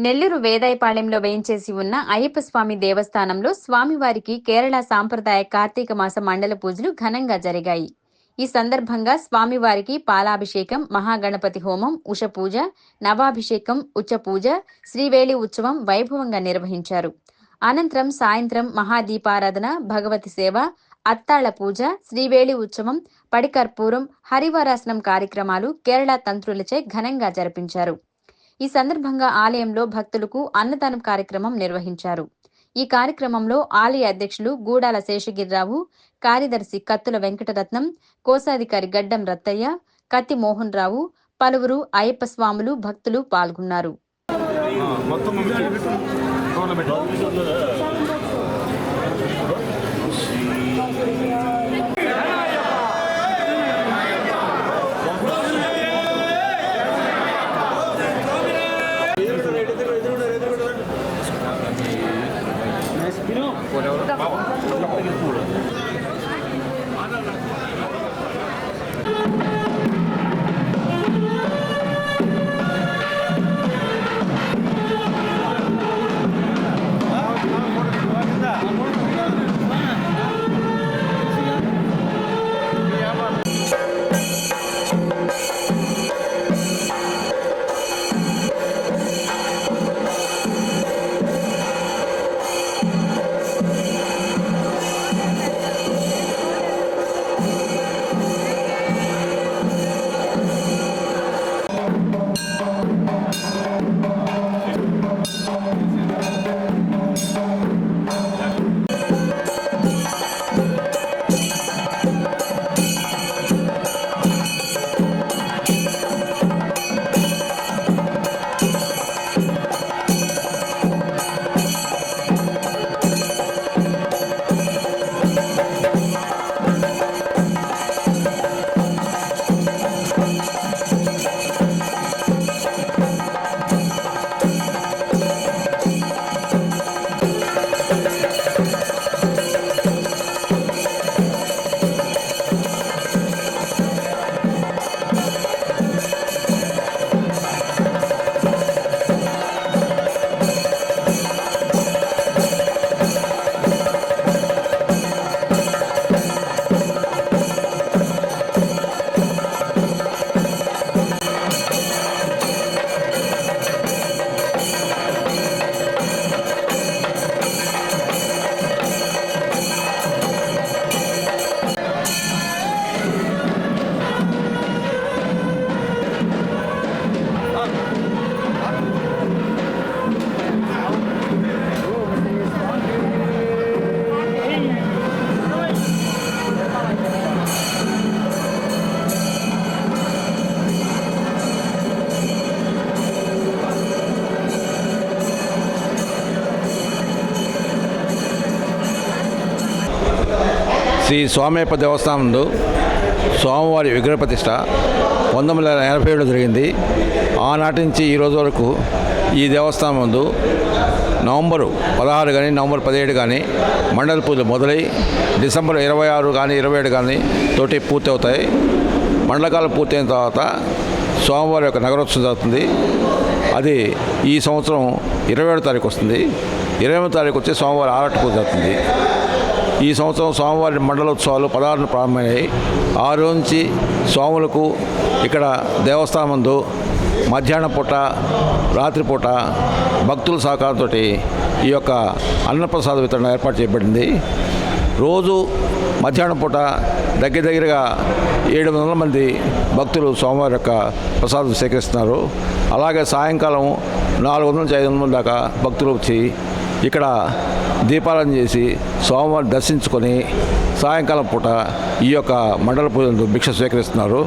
నెల్లూరు వేదాయపాళెంలో వేయించేసి ఉన్న అయ్యప్ప స్వామి దేవస్థానంలో స్వామివారికి కేరళ సాంప్రదాయ కార్తీక మాస మండల పూజలు ఘనంగా జరిగాయి. ఈ సందర్భంగా స్వామివారికి పాలాభిషేకం, మహాగణపతి హోమం, ఉష పూజ, నవాభిషేకం, ఉచ్చ పూజ, శ్రీవేలి ఉత్సవం వైభవంగా నిర్వహించారు. అనంతరం సాయంత్రం మహాదీపారాధన, భగవతి సేవ, అత్తాళ్ల పూజ, శ్రీవేలి ఉత్సవం, పడికర్పూరం, హరివరాసనం కార్యక్రమాలు కేరళ తంత్రులచే ఘనంగా జరిపించారు. ఈ సందర్భంగా ఆలయంలో భక్తులకు అన్నదానం కార్యక్రమం నిర్వహించారు. ఈ కార్యక్రమంలో ఆలయ అధ్యక్షులు గూడాల శేషగిరిరావు, కార్యదర్శి కత్తుల వెంకటరత్నం, కోశాధికారి గడ్డం రత్తయ్య, కత్తి మోహన్ రావు, పలువురు అయ్యప్ప స్వాములు, భక్తులు పాల్గొన్నారు. శ్రీ స్వామయ్యప్ప దేవస్థానంలో స్వామివారి విగ్రహ ప్రతిష్ట 1987లో జరిగింది. ఆనాటి నుంచి ఈ రోజు వరకు ఈ దేవస్థానం ముందు నవంబర్ 16 కానీ నవంబర్ 17 కానీ మండల పూజలు మొదలై డిసెంబర్ 26 కానీ 27 కానీ తోటి పూర్తి అవుతాయి. మండలకాలం పూర్తయిన తర్వాత స్వామివారి యొక్క నగరోత్సవం జరుగుతుంది. అది ఈ సంవత్సరం 27వ తారీఖు వస్తుంది. 28వ తారీఖు వచ్చి స్వామివారి ఆరాట పూజ జరుగుతుంది. ఈ సంవత్సరం స్వామివారి మండలోత్సవాలు 16న ప్రారంభమయ్యాయి. 6 నుంచి స్వాములకు ఇక్కడ దేవస్థానం ముందు మధ్యాహ్నం పూట, రాత్రిపూట భక్తుల సహకారంతో ఈ యొక్క అన్నప్రసాద వితరణ ఏర్పాటు చేయబడింది. రోజు మధ్యాహ్నం పూట దగ్గరగా 700 మంది భక్తులు స్వామివారి యొక్క ప్రసాదం సేకరిస్తున్నారు. అలాగే సాయంకాలం 400 నుంచి 500 మంది దాకా భక్తులు వచ్చి ఇక్కడ దీపారాధన చేసి స్వామివారిని దర్శించుకొని సాయంకాలం పూట ఈ యొక్క మండల పూజలు భిక్ష స్వీకరిస్తున్నారు.